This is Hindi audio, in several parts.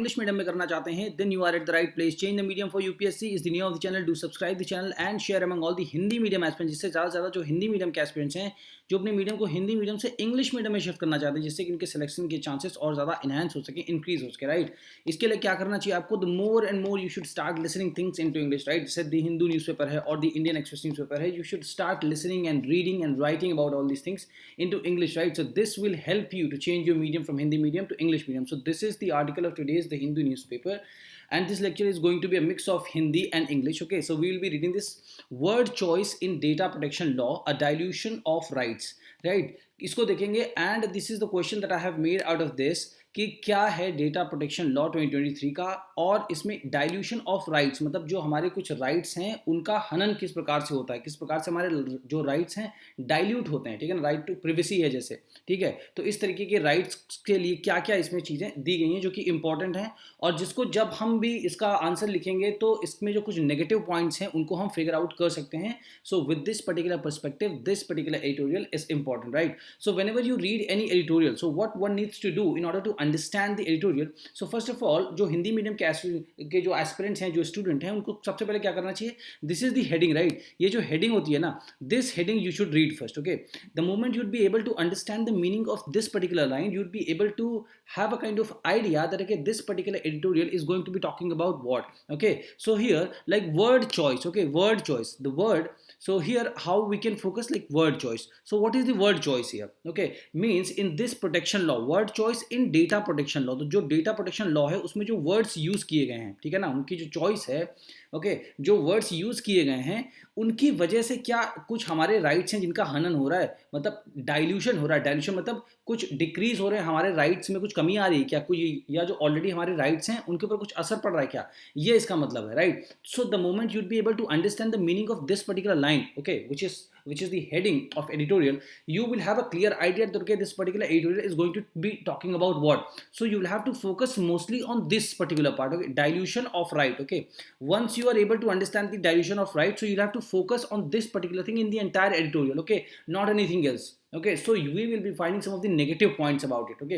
इंग्लिश मीडियम में करना चाहते हैं then you are at the right place. Change the medium for UPSC is the name of the channel. Do subscribe the channel and share among all the Hindi medium aspirants. जिससे ज़्यादा से ज़्यादा जो हिंदी मीडियम के एस्पिरेंट्स हैं जो अपने मीडियम को हिंदी मीडियम से इंग्लिश मीडियम में शिफ्ट करना चाहते हैं, जिससे कि इनके सिलेक्शन के चांसेस और ज़्यादा इनहेंस हो सके, इंक्रीज हो सके. राइट, इसके लिए क्या करना चाहिए आपको? The more and more you should start listening things in to English. Right, जैसे द हिंदू न्यूज़पेपर है और द इंडियन एक्सप्रेस न्यूज़पेपर है, you should start listening and reading and writing about all these things in to English. Right, so this will help you to change your medium from Hindi medium to English medium. So this is the article of today's the Hindu newspaper, and this lecture is going to be a mix of Hindi and English. Okay, so we will be reading this word choice in data protection law, a dilution of rights. Right, इसको देखेंगे and this is the question that I have made out of this कि क्या है डेटा प्रोटेक्शन लॉ 2023 का, और इसमें डाइल्यूशन ऑफ राइट्स मतलब जो हमारे कुछ राइट्स हैं उनका हनन किस प्रकार से होता है, किस प्रकार से हमारे जो राइट्स हैं डाइल्यूट होते हैं. ठीक है ना, राइट टू प्रिवेसी है जैसे. ठीक है, तो इस तरीके के राइट्स के लिए क्या क्या इसमें चीज़ें दी गई हैं जो कि इंपॉर्टेंट हैं, और जिसको जब हम भी इसका आंसर लिखेंगे तो इसमें जो कुछ नेगेटिव पॉइंट्स हैं उनको हम फिगर आउट कर सकते हैं. So with this particular perspective this particular editorial is important. Right, so whenever you read any editorial, so what one needs to do in order to understand the editorial, so first of all जो हिंदी मीडियम के जो एस्पिरेंट्स हैं, जो स्टूडेंट हैं, उनको सबसे पहले क्या करना चाहिए? This is the heading. Right, ये जो हेडिंग होती है ना, this heading you should read first. Okay, the moment you would be able to understand the meaning of this particular line, you would be able to have a kind of idea that okay, this particular editorial is going to be talking about what. Okay, so here like word choice. Okay, word choice, the word. So here how we can focus like word choice. So what is the word choice here? Okay, means in this protection law, word choice in data protection law, तो जो data protection law है उसमें जो words use किए गए हैं, ठीक है ना, उनकी जो choice है, ओके, जो वर्ड्स यूज किए गए हैं उनकी वजह से क्या कुछ हमारे राइट्स हैं जिनका हनन हो रहा है, मतलब डाइल्यूशन हो रहा है. डाइल्यूशन मतलब कुछ डिक्रीज हो रहे हैं, हमारे राइट्स में कुछ कमी आ रही है क्या, कुछ या जो ऑलरेडी हमारे राइट्स हैं उनके ऊपर कुछ असर पड़ रहा है क्या, ये इसका मतलब है. Right, so the moment you'd be able to understand the meaning of this particular line, okay, which is the heading of editorial, you will have a clear idea that okay, this particular editorial is going to be talking about what. So you will have to focus mostly on this particular part. Okay, dilution of right. Okay, once you are able to understand the dilution of right, so you'll have to focus on this particular thing in the entire editorial. Okay, not anything else. Okay, so we will be finding some of the negative points about it. Okay,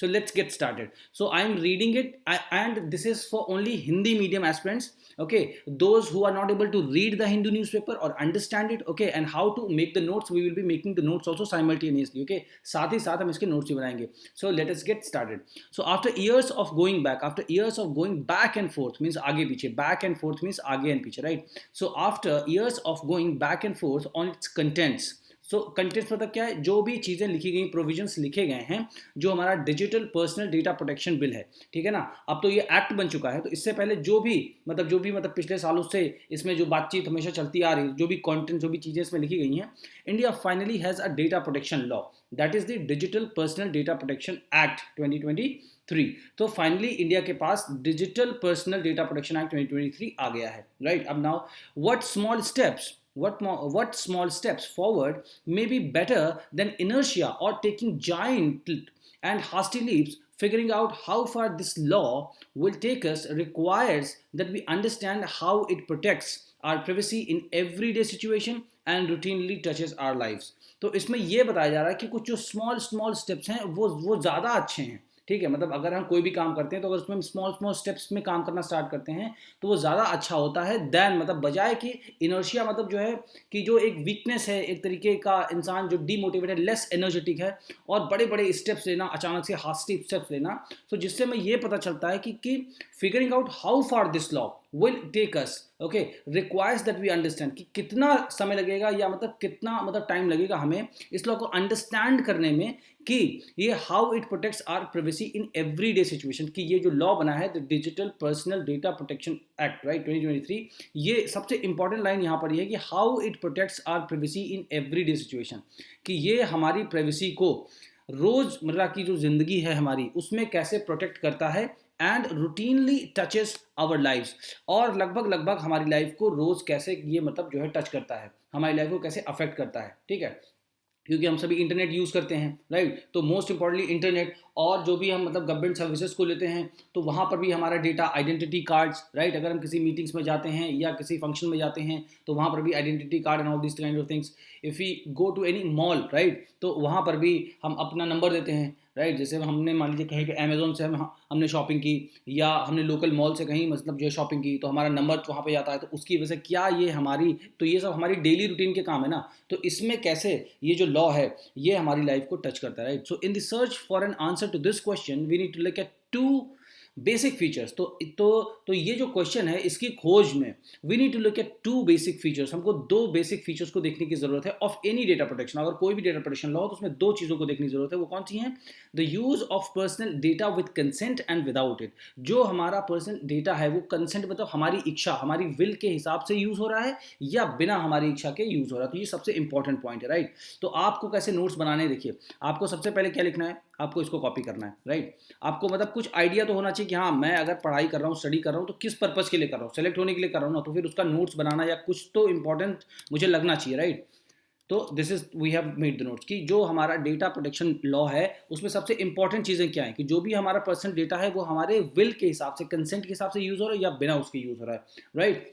so let's get started. So I am reading it and this is for only Hindi medium aspirants. Okay, those who are not able to read the Hindu newspaper or understand it, okay, and how to make the notes, we will be making the notes also simultaneously. Okay, साथ ही साथ हम इसके notes भी बनाएंगे. So let us get started. So after years of going back and forth means आगे पीछे, back and forth means आगे and पीछे, right? So after years of going back and forth on its contents, so contents मतलब क्या है, जो भी चीज़ें लिखी गई, प्रोविजंस लिखे गए हैं, जो हमारा digital personal data protection bill है, ठीक है ना, अब तो ये एक्ट बन चुका है. तो इससे पहले जो भी पिछले सालों से इसमें जो बातचीत हमेशा चलती आ रही है, जो भी कंटेंट, जो भी चीज़ें इसमें लिखी गई हैं, India finally has a data protection law, that is the digital personal data protection act 2023. तो फाइनली इंडिया के पास digital personal data protection act 2023 आ गया है. राइट, अब now what small steps forward may be better than inertia or taking giant and hasty leaps? Figuring out how far this law will take us requires that we understand how it protects our privacy in everyday situation and routinely touches our lives. तो इसमें यह बताया जा रहा है कि कुछ जो स्मॉल स्टेप्स हैं वो ज़्यादा अच्छे हैं. ठीक है, मतलब अगर हम कोई भी काम करते हैं तो अगर उसमें स्मॉल स्टेप्स में काम करना स्टार्ट करते हैं तो वो ज़्यादा अच्छा होता है देन, मतलब बजाय कि इनर्शिया, मतलब जो है कि जो एक वीकनेस है, एक तरीके का इंसान जो डीमोटिवेटेड, लेस एनर्जेटिक है, और बड़े बड़े स्टेप्स लेना, अचानक से हास्टी स्टेप्स लेना, तो जिससे हमें ये पता चलता है कि figuring out how far this law will take us, okay, requires that we understand कि कितना समय लगेगा, या मतलब कितना टाइम लगेगा हमें इस लॉ को अंडरस्टैंड करने में, कि ये how it protects our privacy in everyday situation, कि ये जो लॉ बना है the digital personal data protection act, right, 2023, ये सबसे इंपॉर्टेंट लाइन यहाँ पर ये है कि how it protects our privacy in everyday situation, कि ये हमारी प्राइवेसी को रोज़मर्रा की जो ज़िंदगी है हमारी उसमें कैसे प्रोटेक्ट करता है, and routinely touches our lives, और लगभग हमारी लाइफ को रोज़ कैसे ये मतलब जो है टच करता है, हमारी लाइफ को कैसे अफेक्ट करता है. ठीक है, क्योंकि हम सभी इंटरनेट यूज़ करते हैं. राइट, तो मोस्ट इंपॉर्टेंटली इंटरनेट, और जो भी हम मतलब गवर्नमेंट सर्विसेज को लेते हैं तो वहाँ पर भी हमारा डेटा, आइडेंटिटी कार्ड्स, राइट, अगर हम किसी मीटिंग्स में जाते हैं या किसी फंक्शन में जाते हैं तो वहाँ पर भी identity card and all this kind of things. If we go to any mall, right, तो वहाँ पर भी हम अपना नंबर देते हैं, राइट। जैसे हमने मान लीजिए कहीं पे अमेजोन से हमने शॉपिंग की, या हमने लोकल मॉल से कहीं मतलब जो है शॉपिंग की, तो हमारा नंबर वहाँ पे जाता है, तो उसकी वजह से क्या ये हमारी, तो ये सब हमारी डेली रूटीन के काम है ना, तो इसमें कैसे ये जो लॉ है ये हमारी लाइफ को टच करता है, right. So in the search for an answer to this question we need to look at two basic features. तो ये जो क्वेश्चन है इसकी खोज में we need to look at two basic features. हमको दो बेसिक फीचर्स को देखने की जरूरत है ऑफ एनी डेटा प्रोटेक्शन। अगर कोई भी डेटा प्रोटेक्शन लॉ हो तो उसमें दो चीजों को देखने की जरूरत है। वो कौन सी हैं? The use of personal data with consent and without it. जो हमारा पर्सनल डेटा है वो कंसेंट मतलब हमारी इच्छा, हमारी विल के हिसाब से यूज हो रहा है, या बिना हमारी इच्छा के यूज हो रहा है। तो ये सबसे इंपॉर्टेंट पॉइंट है, राइट। तो आपको कैसे नोट्स बनाने, देखिए आपको सबसे पहले क्या लिखना है, आपको इसको कॉपी करना है, राइट। आपको मतलब कुछ आइडिया तो होना चाहिए कि हाँ मैं अगर पढ़ाई कर रहा हूँ, स्टडी कर रहा हूँ, तो किस पर्पस के लिए कर रहा हूँ, सेलेक्ट होने के लिए कर रहा हूँ ना, तो फिर उसका नोट्स बनाना या कुछ तो इंपॉर्टेंट मुझे लगना चाहिए, राइट। तो this is we have made the notes कि जो हमारा डेटा प्रोटेक्शन लॉ है उसमें सबसे इंपॉर्टेंट चीजें क्या है, कि जो भी हमारा पर्सनल डेटा है वो हमारे विल के हिसाब से, कंसेंट के हिसाब से यूज हो रहा है या बिना उसके यूज हो रहा है, right.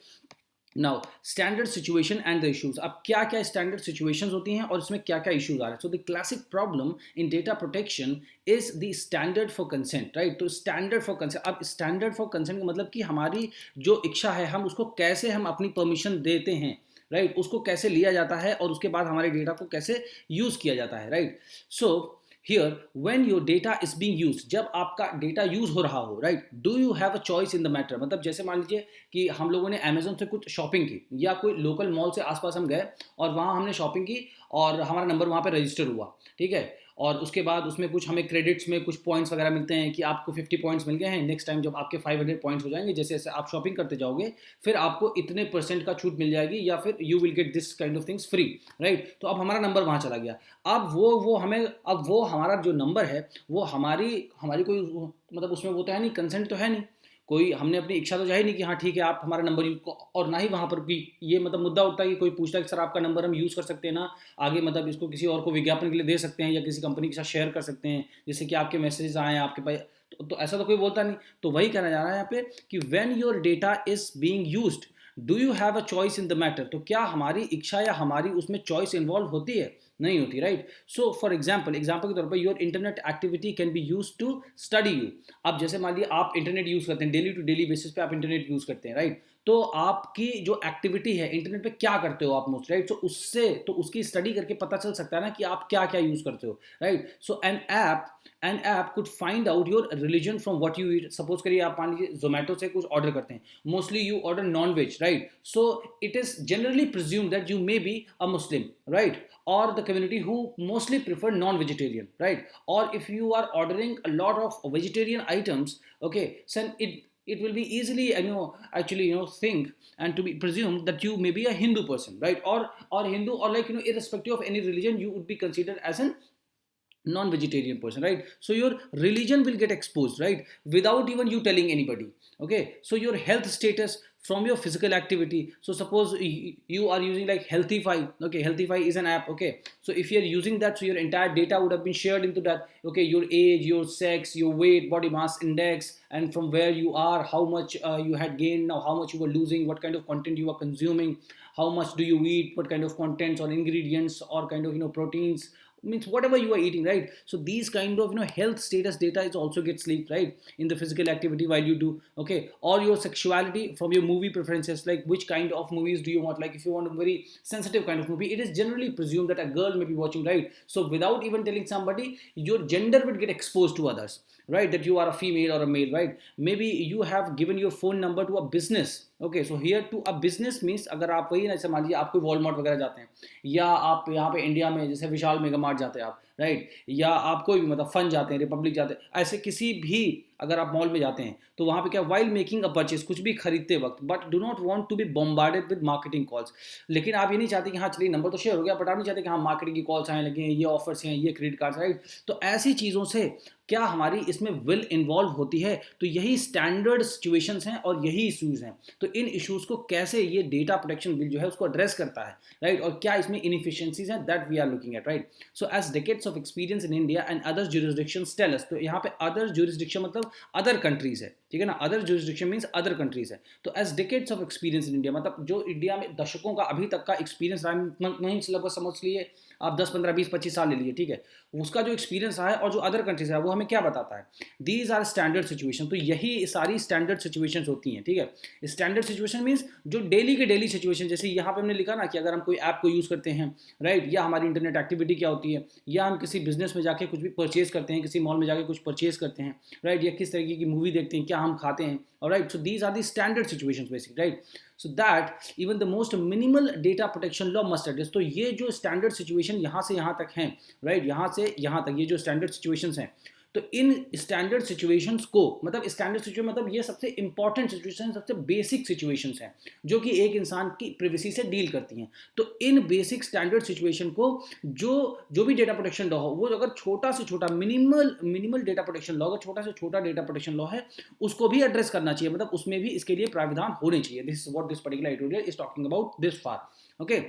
Now standard situation and the issues. अब क्या क्या स्टैंडर्ड सिचुएशंस होती हैं और इसमें क्या क्या इश्यूज आ रहे हैं। So the classic problem in data protection is the standard for consent, right. तो स्टैंडर्ड फॉर कंसेंट, अब स्टैंडर्ड फॉर कंसेंट का मतलब कि हमारी जो इच्छा है हम उसको कैसे हम अपनी परमिशन देते हैं, राइट। उसको कैसे लिया जाता है और उसके बाद हमारे डेटा को कैसे यूज किया जाता है, right. So here when your data is being used, जब आपका डेटा यूज हो रहा हो, right, do you have a choice in the matter. मतलब जैसे मान लीजिए कि हम लोगों ने अमेजोन से कुछ शॉपिंग की, या कोई लोकल मॉल से आसपास हम गए और वहाँ हमने शॉपिंग की और हमारा नंबर वहाँ पे रजिस्टर हुआ, ठीक है। और उसके बाद उसमें कुछ हमें क्रेडिट्स में कुछ पॉइंट्स वगैरह मिलते हैं कि आपको 50 पॉइंट्स मिल गए हैं, नेक्स्ट टाइम जब आपके 500 पॉइंट्स हो जाएंगे, जैसे जैसे आप शॉपिंग करते जाओगे फिर आपको इतने परसेंट का छूट मिल जाएगी, या फिर you will get this kind of things free, right. तो अब हमारा नंबर वहाँ चला गया। अब वो हमारा जो नंबर है वो हमारी हमारी कोई मतलब उसमें वो तो है नहीं, कंसेंट तो है नहीं, कोई हमने अपनी इच्छा तो चाही नहीं कि हाँ ठीक है आप हमारा नंबर यूज, और ना ही वहाँ पर भी ये मतलब मुद्दा उठता है कि कोई पूछता है कि सर आपका नंबर हम यूज़ कर सकते हैं ना आगे, मतलब इसको किसी और को विज्ञापन के लिए दे सकते हैं या किसी कंपनी के साथ शेयर कर सकते हैं जैसे कि आपके मैसेजेस आए हैं आपके पास, तो ऐसा तो कोई बोलता नहीं। तो वही कहना जा रहा है यहाँ पे कि when your data is being used do you have a choice in the matter. तो क्या हमारी इच्छा या हमारी उसमें चॉइस इन्वॉल्व होती है? नहीं होती, राइट। सो फॉर एग्जाम्पल के तौर पर your internet activity can be use to study you. अब जैसे मान लिया आप इंटरनेट यूज करते हैं, डेली टू डेली बेसिस पे आप इंटरनेट यूज करते हैं, राइट। तो आपकी जो एक्टिविटी है इंटरनेट पे क्या करते हो आप मोस्ट, राइट। तो उससे तो उसकी स्टडी करके पता चल सकता है ना कि आप क्या क्या यूज करते हो, right. So an app could find out your religion from what you eat. Suppose करिए आप मान लीजिए जोमेटो से कुछ ऑर्डर करते हैं, mostly you order non veg, right. So it is generally presume that you may be a Muslim, right, or the community who mostly prefer non-vegetarian, right? Or if you are ordering a lot of vegetarian items, okay, then it will be easily actually think and to be presumed that you may be a Hindu person, right? Or Hindu, or like irrespective of any religion you would be considered as an non-vegetarian person, right. So your religion will get exposed, right, without even you telling anybody. Okay, so your health status from your physical activity. So suppose you are using like Healthify. Okay, Healthify is an app. Okay, so if you're using that, so your entire data would have been shared into that. Okay, your age, your sex, your weight, body mass index, and from where you are, how much you had gained, now how much you were losing, what kind of content you are consuming, how much do you eat, what kind of contents or ingredients or kind of proteins, means whatever you are eating, right. So these kind of health status data is also gets leaked, right, in the physical activity while you do. Okay, or your sexuality from your movie preferences, like which kind of movies do you want, like if you want a very sensitive kind of movie, it is generally presumed that a girl may be watching, right. So without even telling somebody, your gender would get exposed to others, right, that you are a female or a male, right. Maybe you have given your phone number to a business. Okay, so here to a business means अगर आप वही ना जैसे मान लीजिए आप कोई वॉलमार्ट वगैरह जाते हैं, या आप यहाँ पे इंडिया में जैसे विशाल मेगा मार्ट जाते हैं आप, राइट, या आप कोई भी मतलब फन जाते हैं, रिपब्लिक जाते हैं, ऐसे किसी भी अगर आप मॉल में जाते हैं तो वहाँ पे क्या, वाइल मेकिंग अ परचेज, कुछ भी खरीदते वक्त, but do not want to be bombarded with marketing calls. लेकिन आप ये नहीं चाहते कि हाँ चलिए नंबर तो शेयर हो गया, बट आप नहीं चाहते कि हाँ मार्केटिंग की कॉल्स आए लगे हैं, ये ऑफर्स हैं, ये क्रेडिट कार्ड्स, राइट। तो ऐसी चीज़ों से क्या हमारी इसमें विल इन्वॉल्व होती है? तो यही स्टैंडर्ड सिचुएशंस हैं और यही इश्यूज हैं। तो इन इश्यूज को कैसे ये डेटा प्रोटेक्शन बिल जो है उसको एड्रेस करता है, राइट, और क्या इसमें इनएफिशिएंसीज हैं, that we are looking at, right. So as decades of experience in India and other jurisdictions tell us, तो यहाँ पे अदर ज्यूरिसडिक्शन मतलब अदर कंट्रीज है, ठीक है ना, other jurisdiction means other countries है। तो as decades of experience in India मतलब जो इंडिया में दशकों का अभी तक का एक्सपीरियंस रहा, नहीं लगभग समझ लिए आप 10 15 20 25 साल ले लीजिए, ठीक है, उसका जो एक्सपीरियंस रहा है और जो अदर कंट्रीज है वो हमें क्या बताता है, दीज आर स्टैंडर्ड सिचुएशन। तो यही सारी स्टैंडर्ड सिचुएशंस होती हैं, ठीक है। स्टैंडर्ड सिचुएशन मीन्स जो डेली के डेली सिचुएशन, जैसे यहाँ पे हमने लिखा ना कि अगर हम कोई ऐप को यूज़ करते हैं, राइट, या हमारी इंटरनेट एक्टिविटी क्या होती है, या हम किसी बिजनेस में जाके कुछ भी परचेज करते हैं, किसी मॉल में जाके कुछ परचेज करते हैं, राइट, या किस तरीके की मूवी देखते हैं, क्या हम खाते हैं, right. So these are the standard situations basic, right. So that even the most minimal data protection law must address. तो ये जो स्टैंडर्ड सिचुएशन यहाँ से यहाँ तक हैं, राइट, यहाँ से यहाँ तक ये जो स्टैंडर्ड सिचुएशंस हैं, तो इन स्टैंडर्ड सिचुएशंस को, मतलब स्टैंडर्ड सिचुएशन मतलब ये सबसे इंपॉर्टेंट सिचुएशन, सबसे बेसिक सिचुएशंस हैं जो कि एक इंसान की प्राइवेसी से डील करती हैं। तो इन बेसिक स्टैंडर्ड सिचुएशन को जो जो भी डेटा प्रोटेक्शन लॉ हो, वो अगर छोटा से छोटा मिनिमल डेटा प्रोटेक्शन लॉ, अगर छोटा से छोटा डेटा प्रोटेक्शन लॉ है, उसको भी एड्रेस करना चाहिए, मतलब उसमें भी इसके लिए प्राविधान होने चाहिए। This is what this particular editorial is talking about this far, okay.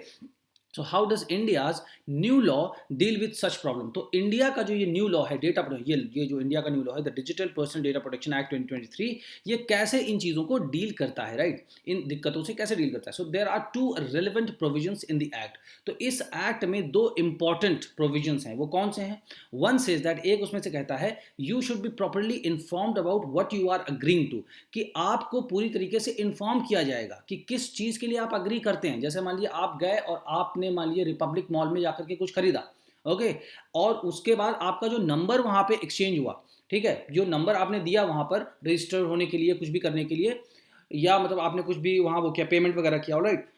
So how does India's new law deal with such problem. तो इंडिया का जो ये न्यू लॉ है डेटा प्रोटेक्शन, ये जो इंडिया का न्यू लॉ है the digital personal data protection act 2023, ये कैसे इन चीज़ों को डील करता है, राइट, इन दिक्कतों से कैसे डील करता है। So there are two relevant provisions in the act. तो इस एक्ट में दो इंपॉर्टेंट प्रोविजंस हैं, वो कौन से हैं। वन सेज दैट, एक उसमें से कहता है you should be properly informed about what you are agreeing to, कि आपको पूरी तरीके से इन्फॉर्म किया जाएगा कि किस चीज़ के लिए आप अग्री करते हैं। जैसे मान लीजिए आप गए और आपने मान लीजिए रिपब्लिक मॉल में जाकर के कुछ खरीदा, ओके, और उसके बाद आपका जो नंबर वहां पे एक्सचेंज हुआ, ठीक है, जो नंबर आपने दिया वहां पर रजिस्टर होने के लिए, कुछ भी करने के लिए, या मतलब आपने कुछ भी वहां वो किया, पेमेंट वगैरह किया, राइट,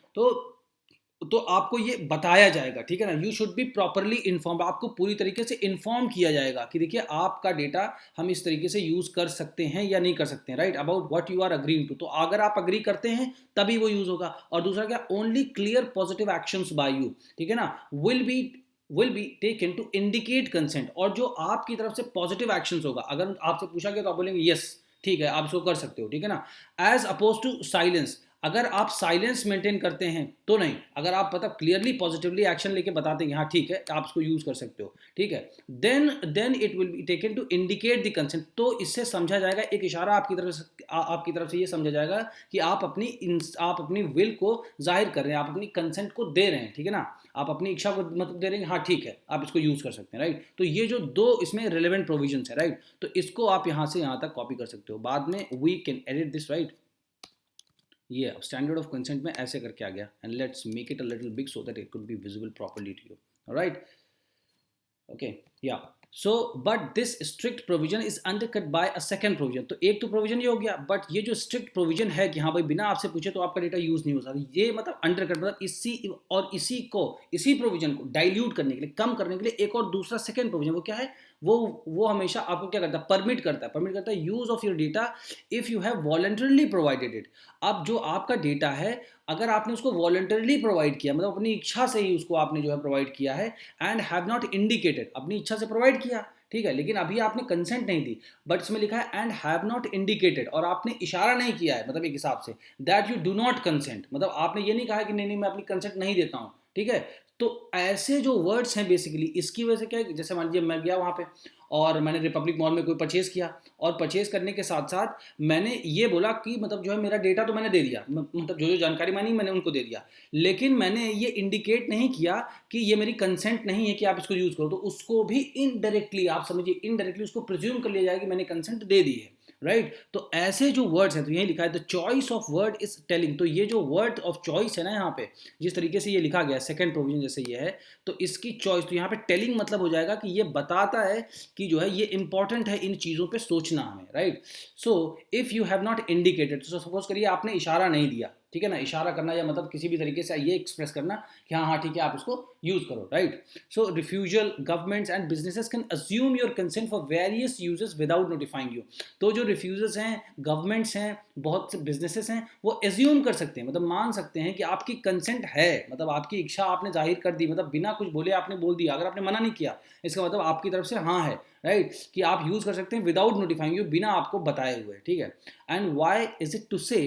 तो आपको ये बताया जाएगा, ठीक है ना। You should be properly inform, आपको पूरी तरीके से इन्फॉर्म किया जाएगा कि देखिए आपका डेटा हम इस तरीके से यूज कर सकते हैं या नहीं कर सकते हैं, right, about what you are agreeing to. तो अगर आप अग्री करते हैं तभी वो यूज होगा। और दूसरा क्या, only clear positive actions by you, ठीक है ना, will be taken to indicate consent. और जो आपकी तरफ से पॉजिटिव एक्शंस होगा, अगर आपसे पूछा गया तो आप बोलेंगे यस, ठीक है, आप इसको कर सकते हो, ठीक है ना। एज अपोज टू साइलेंस, अगर आप साइलेंस मेंटेन करते हैं तो नहीं, अगर आप मतलब क्लियरली पॉजिटिवली एक्शन लेके बताते हैं कि हाँ ठीक है आप इसको यूज कर सकते हो, ठीक है, then it will be taken to indicate the consent. तो इससे समझा जाएगा, एक इशारा आपकी तरफ से ये समझा जाएगा कि आप अपनी विल को जाहिर कर रहे हैं, आप अपनी कंसेंट को दे रहे हैं, ठीक है ना, आप अपनी इच्छा को मतलब दे रहे हैं, हाँ ठीक है आप इसको यूज कर सकते हैं, राइट। तो ये जो दो इसमें रिलेवेंट प्रोविजंस है, राइट, तो इसको आप यहाँ से यहाँ तक कॉपी कर सकते हो। बाद में we can edit this, right. ये अब स्टैंडर्ड ऑफ कंसेंट में ऐसे करके आ गया, and let's make it a little big so that it could be visible properly to you, alright, okay, yeah. So but this strict provision is undercut by a second provision. तो एक तो प्रोविजन ये हो गया, बट ये जो स्ट्रिक्ट प्रोविजन है कि हाँ भाई बिना आपसे पूछे तो आपका डेटा यूज नहीं हो सकता, ये मतलब अंडरकट, मतलब इसी प्रोविजन को डाइल्यूट करने के लिए, कम करने के लिए एक और दूसरा सेकंड प्रोविजन, वो क्या है, वो हमेशा आपको क्या करता है, परमिट करता है use of your data if you have voluntarily provided it. अब जो आपका डेटा है, अगर आपने उसको वॉलंटरली प्रोवाइड किया, मतलब अपनी इच्छा से ही उसको आपने जो है प्रोवाइड किया है, एंड हैव नॉट इंडिकेटेड, अपनी इच्छा से प्रोवाइड किया, ठीक है, लेकिन अभी आपने कंसेंट नहीं दी, बट इसमें लिखा है एंड हैव नॉट इंडिकेटेड, और आपने इशारा नहीं किया है, मतलब एक हिसाब say that you do not consent, मतलब आपने ये नहीं कहा कि नहीं मैं अपनी कंसेंट नहीं देता हूं, ठीक है। तो ऐसे जो वर्ड्स हैं बेसिकली, इसकी वजह से क्या है, जैसे मान लीजिए मैं गया वहां पे और मैंने रिपब्लिक मॉल में कोई परचेज किया, और परचेज करने के साथ साथ मैंने ये बोला कि मतलब जो है मेरा डेटा तो मैंने दे दिया, मतलब जो जानकारी मांगी मैंने उनको दे दिया, लेकिन मैंने ये इंडिकेट नहीं किया कि ये मेरी कंसेंट नहीं है कि आप इसको यूज करो, तो उसको भी इनडायरेक्टली, आप समझिए इनडायरेक्टली उसको प्रिज्यूम कर लिया जाएगा कि मैंने कंसेंट दे दी है, राइट। तो ऐसे जो वर्ड्स हैं, तो यही लिखा है the choice of word is telling. तो ये जो वर्ड ऑफ चॉइस है ना, यहाँ पे जिस तरीके से ये लिखा गया सेकंड प्रोविजन जैसे ये है, तो इसकी चॉइस, तो यहाँ पे टेलिंग मतलब हो जाएगा कि ये बताता है कि जो है ये इंपॉर्टेंट है इन चीज़ों पे सोचना हमें, right. So if you have not indicated, तो सपोज करिए आपने इशारा नहीं दिया, ठीक है ना, इशारा करना या मतलब किसी भी तरीके से ये एक्सप्रेस करना कि हाँ हाँ ठीक है आप इसको यूज करो, right. So refusal, governments and businesses can assume your consent for various uses without notifying you. तो जो रिफ्यूजर्स हैं, गवर्नमेंट्स हैं, बहुत से बिजनेसेस हैं, वो एज्यूम कर सकते हैं, मतलब मान सकते हैं कि आपकी कंसेंट है, मतलब आपकी इच्छा आपने जाहिर कर दी, मतलब बिना कुछ बोले आपने बोल दिया, अगर आपने मना नहीं किया इसका मतलब आपकी तरफ से हाँ है, राइट, कि आप यूज़ कर सकते हैं विदाउट नोटिफाइंग यू, बिना आपको बताए हुए, ठीक है। And why is it to say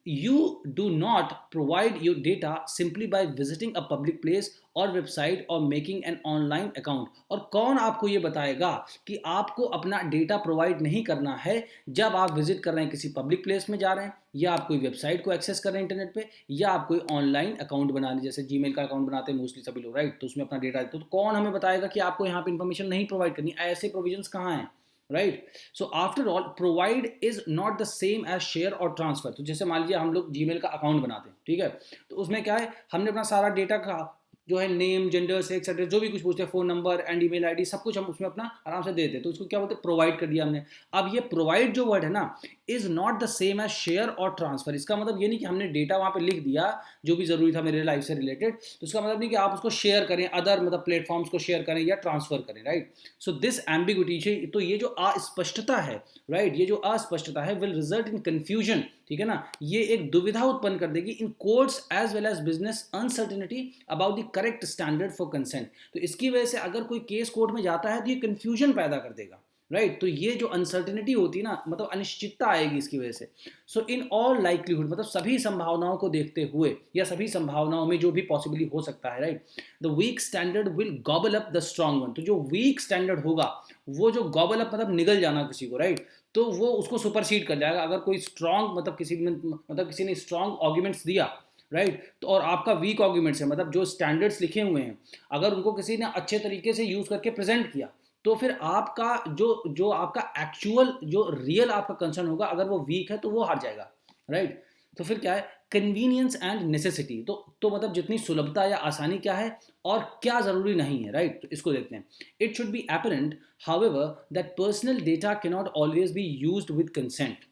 you do not provide your data simply by visiting a public place और वेबसाइट और मेकिंग एन ऑनलाइन अकाउंट। और कौन आपको ये बताएगा कि आपको अपना डेटा प्रोवाइड नहीं करना है जब आप विजिट कर रहे हैं, किसी पब्लिक प्लेस में जा रहे हैं, या आप कोई वेबसाइट को एक्सेस कर रहे हैं इंटरनेट पे, या आप कोई ऑनलाइन अकाउंट बनाने, जैसे जीमेल का अकाउंट बनाते हैं मोस्टली सभी लोग, राइट, तो उसमें अपना डेटा देते हैं। तो कौन हमें बताएगा कि आपको यहाँ पे इन्फॉर्मेशन नहीं प्रोवाइड करनी? ऐसे प्रोविजंस कहाँ हैं, right. So after all provide is not the same as share और ट्रांसफर। तो जैसे मान लीजिए हम लोग जीमेल का अकाउंट बनाते हैं, ठीक है, तो उसमें क्या है, हमने अपना सारा डेटा का जो है नेम, जेंडर, सेक्स, एड्रेस, जो भी कुछ पूछते हैं, phone number and email ID, सब कुछ हम उसमें अपना आराम से दे देते हैं। तो उसको क्या बोलते हैं, प्रोवाइड कर दिया हमने। अब ये प्रोवाइड जो वर्ड है ना, is not the same as share और ट्रांसफर। इसका मतलब ये नहीं कि हमने डेटा वहाँ पे लिख दिया जो भी जरूरी था मेरे लाइफ से रिलेटेड, तो इसका मतलब नहीं कि आप उसको शेयर करें अदर मतलब प्लेटफॉर्म्स को शेयर करें या ट्रांसफर करें, राइट। सो दिस एम्बिग्विटी, तो ये जो अस्पष्टता है, राइट, ये जो अस्पष्टता है विल रिजल्ट इन कंफ्यूजन, ठीक है ना, ये एक दुविधा उत्पन्न कर देगी in courts as well as business uncertainty about the correct standard for consent. तो इसकी वजह से अगर कोई केस कोर्ट में जाता है तो ये कंफ्यूजन पैदा कर देगा, राइट। तो ये जो अनसर्टेनिटी होती है ना, मतलब अनिश्चितता आएगी इसकी वजह से। सो इन ऑल लाइकलीहुड, मतलब सभी संभावनाओं को देखते हुए या सभी संभावनाओं में जो भी पॉसिबली हो सकता है, right, the weak standard will gobble up the strong one. तो जो वीक स्टैंडर्ड होगा वो जो गॉबल अप मतलब निगल जाना किसी को, राइट, तो वो उसको सुपरसीड कर जाएगा। अगर कोई स्ट्रॉन्ग मतलब किसी ने स्ट्रॉन्ग आर्ग्यूमेंट्स दिया, राइट, तो और आपका वीक आर्ग्यूमेंट्स है, मतलब जो स्टैंडर्ड्स लिखे हुए हैं, अगर उनको किसी ने अच्छे तरीके से यूज करके प्रेजेंट किया, तो फिर आपका जो आपका एक्चुअल जो रियल आपका कंसर्न होगा, अगर वो वीक है तो वो हार जाएगा, राइट। तो फिर क्या है, कन्वीनियंस एंड नेसेसिटी, तो मतलब जितनी सुलभता या आसानी क्या है और क्या जरूरी नहीं है, राइट, तो इसको देखते हैं। It should be apparent however that personal data can not always be used with consent.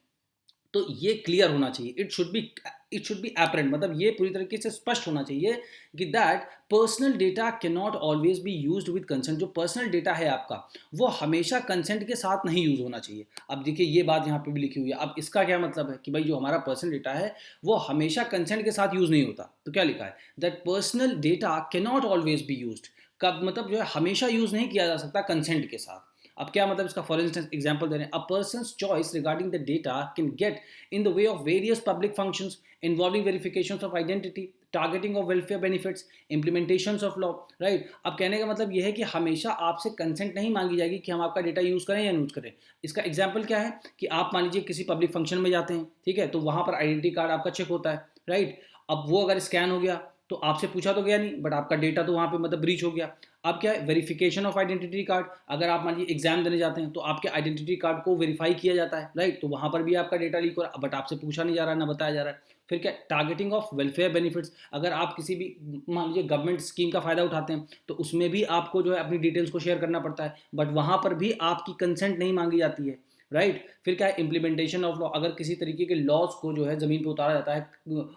तो ये क्लियर होना चाहिए, इट शुड बी एपरेंट, मतलब ये पूरी तरीके से स्पष्ट होना चाहिए कि that personal data can not always be used with consent. जो पर्सनल डेटा है आपका वो हमेशा कंसेंट के साथ नहीं यूज होना चाहिए। अब देखिए ये बात यहाँ पे भी लिखी हुई है। अब इसका क्या मतलब है कि भाई जो हमारा पर्सनल डेटा है वो हमेशा कंसेंट के साथ यूज नहीं होता। तो क्या लिखा है, that personal data can not always be used, कब मतलब जो है हमेशा यूज नहीं किया जा सकता कंसेंट के साथ। अब क्या मतलब इसका, फॉर इंस्टेंस एग्जांपल दे रहे हैं, a person's choice regarding the data can get in the way of various public functions involving verifications of identity, targeting of welfare benefits, implementations of law, right. अब कहने का मतलब यह है कि हमेशा आपसे कंसेंट नहीं मांगी जाएगी कि हम आपका डेटा यूज करें या यूज करें। इसका एग्जाम्पल क्या है कि आप मान लीजिए किसी पब्लिक फंक्शन में जाते हैं, ठीक है, तो वहां पर आइडेंटिटी कार्ड आपका चेक होता है, राइट। अब वो अगर स्कैन हो गया तो आपसे पूछा तो गया नहीं, बट आपका डेटा तो वहां पे मतलब ब्रीच हो गया। अब क्या है, वेरिफिकेशन ऑफ आइडेंटिटी कार्ड, अगर आप मान लीजिए एग्जाम देने जाते हैं तो आपके आइडेंटिटी कार्ड को वेरीफाई किया जाता है, राइट, तो वहां पर भी आपका डेटा लीक हो रहा है, बट आपसे पूछा नहीं जा रहा है, ना बताया जा रहा है। फिर क्या, टारगेटिंग ऑफ वेलफेयर बेनिफिट्स, अगर आप किसी भी मान लीजिए गवर्नमेंट स्कीम का फायदा उठाते हैं तो उसमें भी आपको जो है अपनी डिटेल्स को शेयर करना पड़ता है, बट वहां पर भी आपकी कंसेंट नहीं मांगी जाती है, राइट। फिर क्या है, इम्प्लीमेंटेशन ऑफ लॉ, अगर किसी तरीके के लॉज को जो है ज़मीन पे उतारा जाता है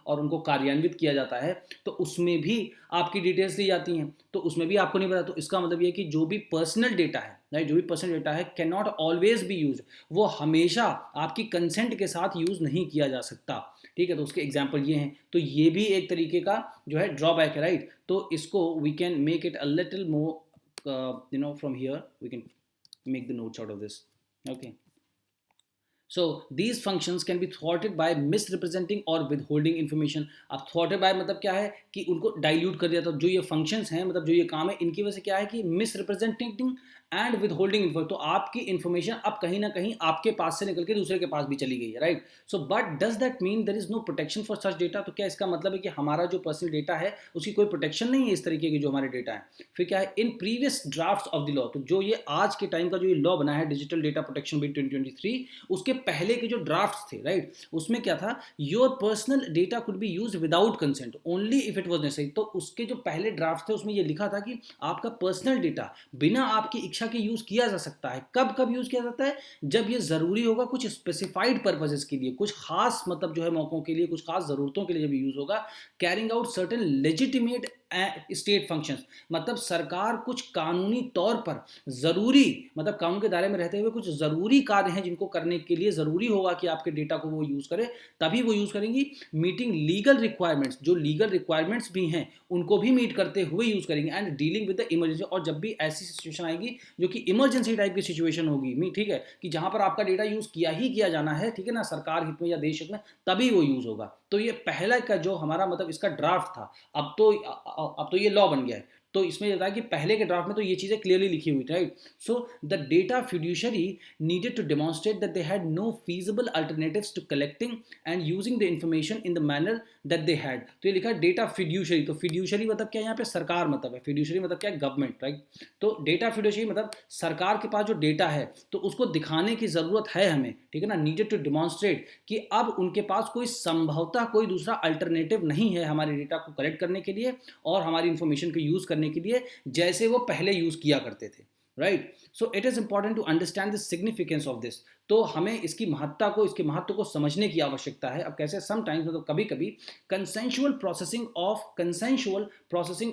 और उनको कार्यान्वित किया जाता है तो उसमें भी आपकी डिटेल्स ली जाती हैं, तो उसमें भी आपको नहीं पता। तो इसका मतलब ये कि जो भी पर्सनल डेटा है, राइट, जो भी पर्सनल डेटा है can not always be use, वो हमेशा आपकी कंसेंट के साथ यूज नहीं किया जा सकता, ठीक है। तो उसके एग्जाम्पल ये हैं, तो ये भी एक तरीके का जो है ड्रॉबैक है, राइट। तो इसको we can make it a little more from here we can make the notes out of this, okay. So these functions can be thwarted by misrepresenting or withholding information। अब thwarted by मतलब क्या है कि उनको डाइल्यूट कर दिया। तो जो ये functions हैं, मतलब जो ये काम है, इनकी वजह से क्या है कि misrepresenting एंड विदहोल्डिंग इन्फो, तो आपकी इन्फॉर्मेशन अब कहीं ना कहीं आपके पास से निकल के दूसरे के पास भी चली गई है, right. So but does that mean there is no protection for such data? तो क्या इसका मतलब है कि हमारा जो पर्सनल डेटा है उसकी कोई प्रोटेक्शन नहीं है इस तरीके की जो हमारे डेटा है? फिर क्या है, in previous draft of the law, तो जो ये आज के टाइम का जो ये लॉ बना है डिजिटल डेटा प्रोटेक्शन बिल 2023, उसके पहले के जो ड्राफ्ट थे, राइट, उसमें क्या था, your personal data could be use without consent only if it was necessary. तो उसके जो पहले ड्राफ्ट थे उसमें ये लिखा था कि आपका पर्सनल डेटा बिना आपकी इच्छा के यूज किया जा सकता है। कब कब यूज किया जाता है? जब ये जरूरी होगा कुछ स्पेसिफाइड पर्पसेस के लिए, कुछ खास मतलब जो है मौकों के लिए, कुछ खास जरूरतों के लिए जब यूज होगा, carrying out certain legitimate state functions, मतलब सरकार कुछ कानूनी तौर पर ज़रूरी, मतलब कानून के दायरे में रहते हुए कुछ ज़रूरी कार्य हैं जिनको करने के लिए ज़रूरी होगा कि आपके डेटा को वो यूज़ करे, तभी वो यूज़ करेंगी। मीटिंग लीगल रिक्वायरमेंट्स, जो लीगल रिक्वायरमेंट्स भी हैं उनको भी मीट करते हुए यूज़ करेंगे। And dealing with the emergency, और जब भी ऐसी सिचुएशन आएगी जो कि इमरजेंसी टाइप की सिचुएशन होगी, ठीक है, कि जहां पर आपका डेटा यूज़ किया ही किया जाना है, ठीक है ना, सरकार हित में या देश हित में, तभी वो यूज़ होगा। तो ये पहला का जो हमारा मतलब इसका ड्राफ्ट था, अब तो ये लॉ बन गया है। तो इसमें ये था कि पहले के ड्राफ्ट में तो ये चीज़ें क्लियरली लिखी हुई थी, right. So the data fiduciary needed to demonstrate that they had no feasible alternatives to collecting and using the information in the manner that they had. तो ये लिखा है डेटा फिड्यूशरी। तो फिड्यूशरी मतलब क्या है यहाँ पे, सरकार मतलब है, फिड्यूशरी मतलब क्या है, गवर्नमेंट, राइट। तो डेटा फिड्यूशरी मतलब सरकार के पास जो डेटा है तो उसको दिखाने की ज़रूरत है हमें, ठीक है ना, नीडेड टू डेमोन्स्ट्रेट कि अब उनके पास कोई संभवतः कोई दूसरा अल्टरनेटिव नहीं है हमारे डेटा को कलेक्ट करने के लिए और हमारी इंफॉर्मेशन को यूज़ करने के लिए, जैसे वो पहले यूज़ किया करते थे, right. So it is important to understand the significance of this. तो हमें इसकी महत्ता को, इसके महत्व को समझने की आवश्यकता है। अब कैसे, समटाइम्स मतलब कभी कभी consensual processing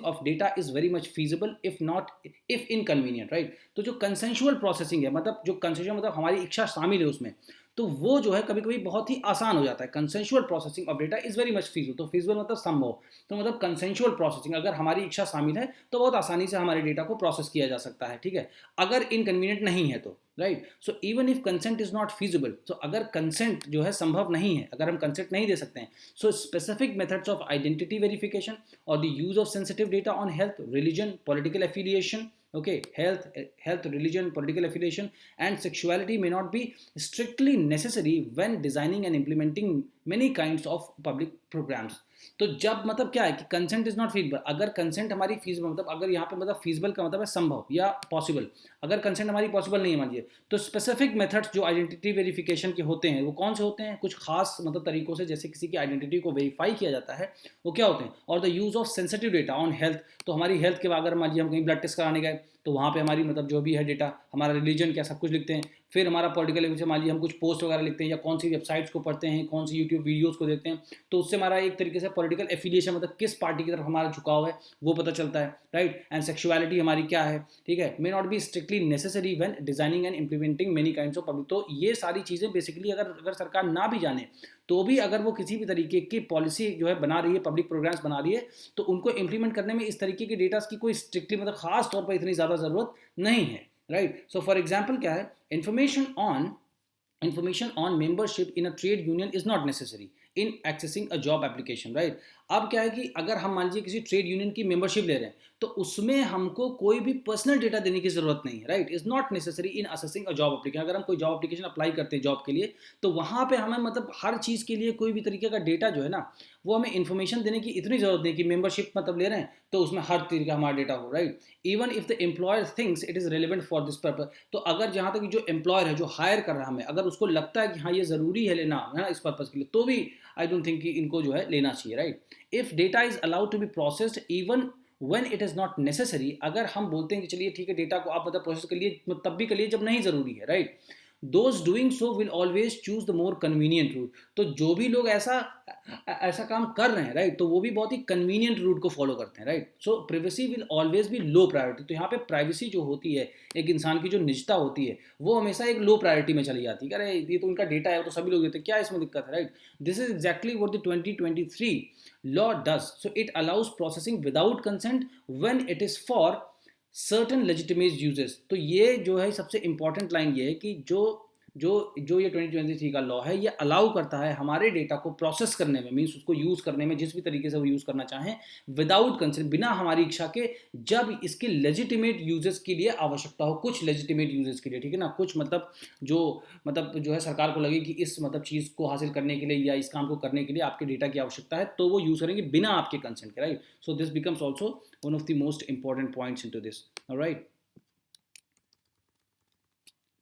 of data is very much feasible if not if inconvenient, right. तो जो कंसेंशुअल प्रोसेसिंग है, मतलब जो कंसेंशुअल मतलब हमारी इच्छा शामिल है उसमें, तो वो जो है कभी कभी बहुत ही आसान हो जाता है। Consensual processing of data is very much feasible. तो फीजिबल मतलब संभव, तो मतलब कंसेंशुअल प्रोसेसिंग, अगर हमारी इच्छा शामिल है तो बहुत आसानी से हमारे डेटा को प्रोसेस किया जा सकता है, ठीक है, अगर इनकन्वीनियंट नहीं है तो, right. So even if consent is not feasible, तो अगर कंसेंट जो है संभव नहीं है, अगर हम कंसेंट नहीं दे सकते हैं, so specific methods of identity verification और the use of sensitive data on health, religion, political affiliation, okay, health, religion, political affiliation and sexuality may not be strictly necessary when designing and implementing many kinds of public programs। तो जब मतलब क्या है कि कंसेंट इज नॉट फीजिबल, अगर कंसेंट हमारी फीजिबल, मतलब अगर यहाँ पे मतलब फीजिबल का मतलब है संभव या पॉसिबल, अगर कंसेंट हमारी पॉसिबल नहीं है मान लीजिए, तो स्पेसिफिक मेथड्स जो आइडेंटिटी वेरिफिकेशन के होते हैं वो कौन से होते हैं, कुछ खास मतलब तरीकों से, जैसे किसी की आइडेंटिटी को वेरीफाई किया जाता है, वो क्या होते हैं। और the use of sensitive data on health, तो हमारी हेल्थ के, अगर मान लीजिए हम कहीं ब्लड टेस्ट कराने गए तो वहाँ पे हमारी मतलब जो भी है डेटा, हमारा रिलीजन क्या, सब कुछ लिखते हैं। फिर हमारा पॉलिटिकल लेवल से मान लीजिए हम कुछ पोस्ट वगैरह लिखते हैं या कौन सी वेबसाइट्स को पढ़ते हैं, कौन सी यूट्यूब वीडियोज़ को देखते हैं, तो उससे हमारा एक तरीके से पॉलिटिकल एफिलिएशन, मतलब किस पार्टी की तरफ हमारा झुकाव है वो पता चलता है, राइट। एंड सेक्सुअलिटी हमारी क्या है, ठीक है, may not be strictly necessary when designing and implementing many kinds of public. तो ये सारी चीज़ें बेसिकली अगर सरकार ना भी जाने तो भी, अगर वो किसी भी तरीके की पॉलिसी जो है बना रही है, पब्लिक प्रोग्राम्स बना रही है, तो उनको इंप्लीमेंट करने में इस तरीके के डेटा की कोई स्ट्रिक्टली मतलब खास तौर पर इतनी ज़्यादा ज़रूरत नहीं है, राइट। सो फॉर एग्जाम्पल क्या है, information on membership in a trade union is not necessary in accessing a job application, right। अब क्या है कि अगर हम मान लीजिए किसी ट्रेड यूनियन की मेंबरशिप ले रहे हैं तो उसमें हमको कोई भी पर्सनल डेटा देने की जरूरत नहीं है, right. Is not necessary in assessing a job application. अगर हम कोई जॉब एप्लीकेशन अप्लाई करते हैं जॉब के लिए, तो वहां पे हमें मतलब हर चीज के लिए कोई भी तरीके का डेटा जो है ना, वो हमें इन्फॉर्मेशन देने की इतनी जरूरत नहीं कि मेंबरशिप मतलब ले रहे हैं तो उसमें हर तरीके का हमारा डेटा हो, right. Even if the employer thinks it is relevant for this purpose, तो अगर जहां तक जो एम्प्लॉयर है, जो हायर कर रहा है हमें, अगर उसको लगता है कि हाँ ये जरूरी है लेना है ना इस पर्पज के लिए, तो भी आई डोंट थिंक कि इनको जो है लेना चाहिए, right. If data is allowed to be processed even when it is not necessary, अगर हम बोलते हैं कि चलिए ठीक है डेटा को आप मतलब प्रोसेस कर लिए, तब भी कर लिए जब नहीं जरूरी है, right. Those doing so will always choose the more convenient route. तो जो भी लोग ऐसा ऐसा काम कर रहे हैं, राइट, तो वो भी बहुत ही कन्वीनियंट रूट को फॉलो करते हैं, right. So privacy will always be low priority. तो यहाँ पे प्राइवेसी जो होती है, एक इंसान की जो निजता होती है, वो हमेशा एक लो प्रायोरिटी में चली जाती है। अरे ये तो उनका डेटा है, तो सभी लोग देते हैं, क्या इसमें दिक्कत है, right. This is exactly what the 2023 law does. So it allows processing without consent when it is for certain legitimate uses. तो ये जो है सबसे इंपॉर्टेंट लाइन ये है कि जो जो जो ये 2023 का लॉ है, ये अलाउ करता है हमारे डेटा को प्रोसेस करने में, मीन्स उसको यूज़ करने में जिस भी तरीके से वो यूज़ करना चाहें, विदाउट कंसेंट, बिना हमारी इच्छा के, जब इसके लेजिटिमेट यूजेस के लिए आवश्यकता हो, कुछ लेजिटिमेट यूजेस के लिए, ठीक है ना, कुछ मतलब जो है सरकार को लगे कि इस मतलब चीज़ को हासिल करने के लिए या इस काम को करने के लिए आपके डेटा की आवश्यकता है, तो वो यूज़ करेंगे बिना आपके कंसेंट के, right. So this becomes also one of the most important points into this, alright.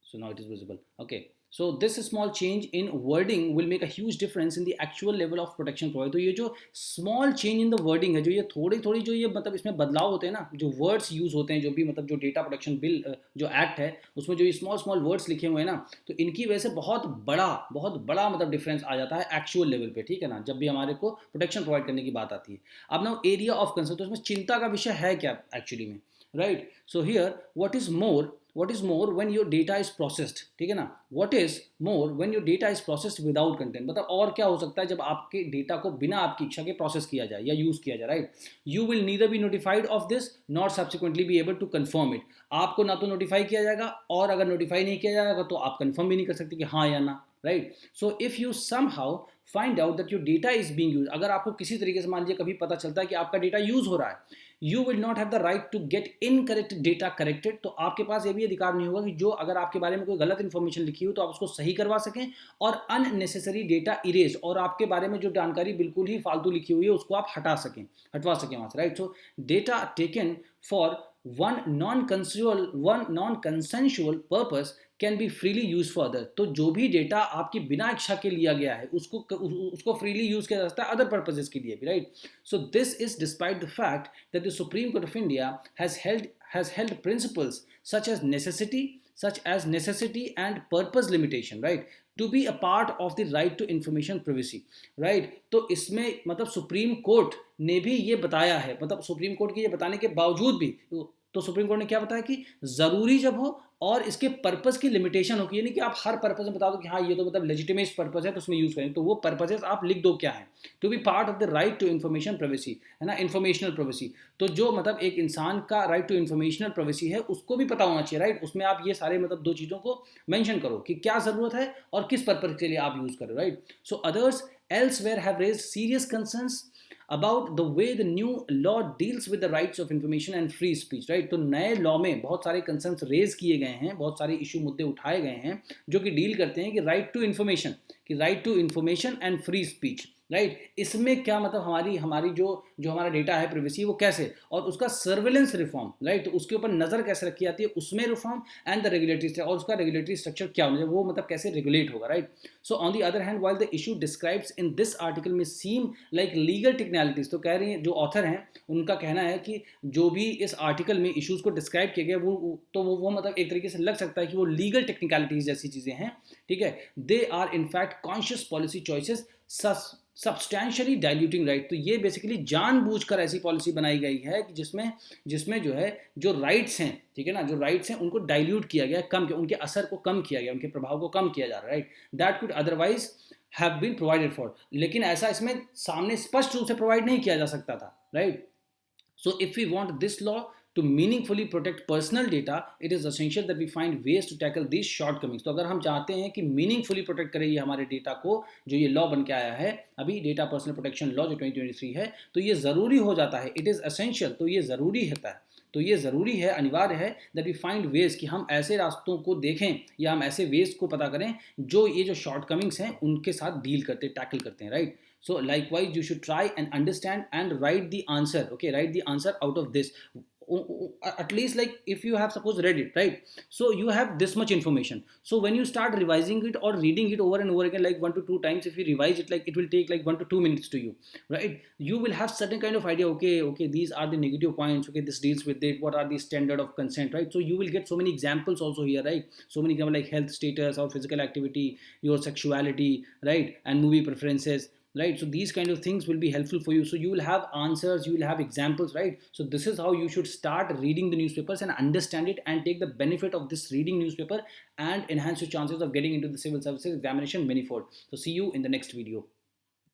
So now it is visible, okay। So this small change in wording will make a huge difference in the actual level of protection provide. तो ये जो small change in the wording है, जो ये थोड़ी थोड़ी जो ये मतलब इसमें बदलाव होते हैं ना, जो वर्ड्स यूज होते हैं, जो भी मतलब जो डेटा प्रोटेक्शन बिल जो एक्ट है उसमें जो ये स्मॉल स्मॉल वर्ड्स लिखे हुए हैं ना, तो इनकी वजह से बहुत बड़ा मतलब डिफरेंस आ जाता है एक्चुअल लेवल पे, ठीक है ना, जब भी हमारे को प्रोटेक्शन प्रोवाइड करने की बात आती है। अब ना एरिया ऑफ कंसर्न, तो इसमें चिंता का विषय है क्या एक्चुअली में, right. So here what is more when your data is processed, ठीक है ना, what is more when your data is processed without content, मतलब और क्या हो सकता है जब आपके डेटा को बिना आपकी इच्छा के प्रोसेस किया जाए या यूज किया जाए, right. You will neither be notified of this not subsequently be able to confirm it, आपको ना तो नोटिफाई किया जाएगा और अगर नोटिफाई नहीं किया जाएगा तो आप कंफर्म भी नहीं कर सकते कि हाँ या ना, right. So if you somehow find out that your data is being use, अगर आपको किसी तरीके से मान लीजिए कभी पता चलता है कि आपका डेटा यूज हो रहा है, you will not have the right to get incorrect data corrected, तो आपके पास ये भी अधिकार नहीं होगा कि जो अगर आपके बारे में कोई गलत इन्फॉर्मेशन लिखी हो तो आप उसको सही करवा सकें, और अननेसेसरी डेटा इरेज, और आपके बारे में जो जानकारी बिल्कुल ही फालतू लिखी हुई है उसको आप हटवा सकें वहां से, right. So data taken for one non consensual purpose can be freely use for other, तो जो भी डेटा आपकी बिना इच्छा के लिया गया है उसको फ्रीली यूज किया जा सकता है अदर पर्पजेस के लिए भी, right. So this is despite the fact that the supreme court of India has held principles such as necessity and purpose limitation, right, to be a part of the right to information privacy, right। तो इसमें मतलब सुप्रीम कोर्ट ने भी ये बताया है, मतलब सुप्रीम कोर्ट के ये बताने के बावजूद भी तो सुप्रीम कोर्ट ने क्या बताया कि जरूरी जब हो और इसके पर्पस की लिमिटेशन हो, यानी कि आप हर पर्पस में बता दो कि हाँ ये तो मतलब लेजिटिमेट पर्पस है तो उसमें यूज करें, तो वो पर्पसेस आप लिख दो क्या है, to be part of the right to information privacy, है ना, इन्फॉर्मेशनल प्राइवेसी। तो जो मतलब एक इंसान का राइट टू इन्फॉर्मेशनल प्राइवेसी है उसको भी पता होना चाहिए, राइट। उसमें आप ये सारे मतलब दो चीज़ों को मेंशन करो कि क्या जरूरत है और किस पर्पस के लिए आप यूज करो, right. So others elsewhere have raised serious concerns about the way the new law deals with the rights of information and free speech, right। तो नए लॉ में बहुत सारे कंसर्न्स रेज किए गए हैं, बहुत सारे इशू मुद्दे उठाए गए हैं जो कि डील करते हैं कि right to information and free speech, right. इसमें क्या मतलब हमारी हमारी जो जो हमारा डेटा है प्रिवेसी वो कैसे, और उसका सर्वेलेंस रिफॉर्म, राइट, तो उसके ऊपर नजर कैसे रखी जाती है उसमें रिफॉर्म, एंड द रेगुलेटरी और उसका रेगुलेटरी स्ट्रक्चर क्या होना चाहिए, वो मतलब कैसे रेगुलेट होगा, right. So on the other hand while the issue describes in this article में सीम लाइक लीगल टेक्निकलिटीज, तो कह रही हैं जो ऑथर हैं उनका कहना है कि जो भी इस आर्टिकल में इश्यूज को डिस्क्राइब किया गया वो मतलब एक तरीके से लग सकता है कि वो लीगल टेक्निकलिटीज जैसी चीजें हैं, ठीक है। They are in fact conscious policy choices substantially diluting right, तो ये बेसिकली जानबूझकर ऐसी पॉलिसी बनाई गई है कि जिसमें जो है जो राइट्स हैं, ठीक है ना, जो राइट्स हैं उनको डाइल्यूट किया गया, कम किया, उनके असर को कम किया गया, उनके प्रभाव को कम किया जा रहा है, right. That could otherwise have been provided for, लेकिन ऐसा इसमें सामने स्पष्ट रूप से प्रोवाइड नहीं किया जा सकता था, right. So if we want this law to meaningfully protect personal data, it is essential that we find ways to tackle these shortcomings। तो अगर हम चाहते हैं कि मीनिंगफुली प्रोटेक्ट करें ये हमारे डेटा को, जो ये लॉ बन के आया है अभी डेटा पर्सनल प्रोटेक्शन लॉ जो 2023 है, तो ये ज़रूरी हो जाता है, इट इज़ एसेंशियल, तो ये ज़रूरी होता है, तो ये ज़रूरी है, अनिवार्य है दैट वी फाइंड वेज कि हम ऐसे रास्तों को देखें या हम ऐसे वेज को पता करें जो ये जो शॉर्टकमिंग्स हैं उनके साथ डील करते टैकल करते हैं, right. So likewise you should try and understand and write the answer, okay, write the answer out of this, at least like if you have suppose read it, right, so you have this much information, so when you start revising it or reading it over and over again like 1 to 2 times, if you revise it, like it will take like 1 to 2 minutes to you, right, you will have certain kind of idea, okay, these are the negative points, okay, this deals with it, what are the standard of consent, right, so you will get so many examples also here, right, so many like health status or physical activity, your sexuality, right, and movie preferences, right, so these kind of things will be helpful for you, so you will have answers, you will have examples, right, so this is how you should start reading the newspapers and understand it and take the benefit of this reading newspaper and enhance your chances of getting into the civil services examination manifold. So see you in the next video.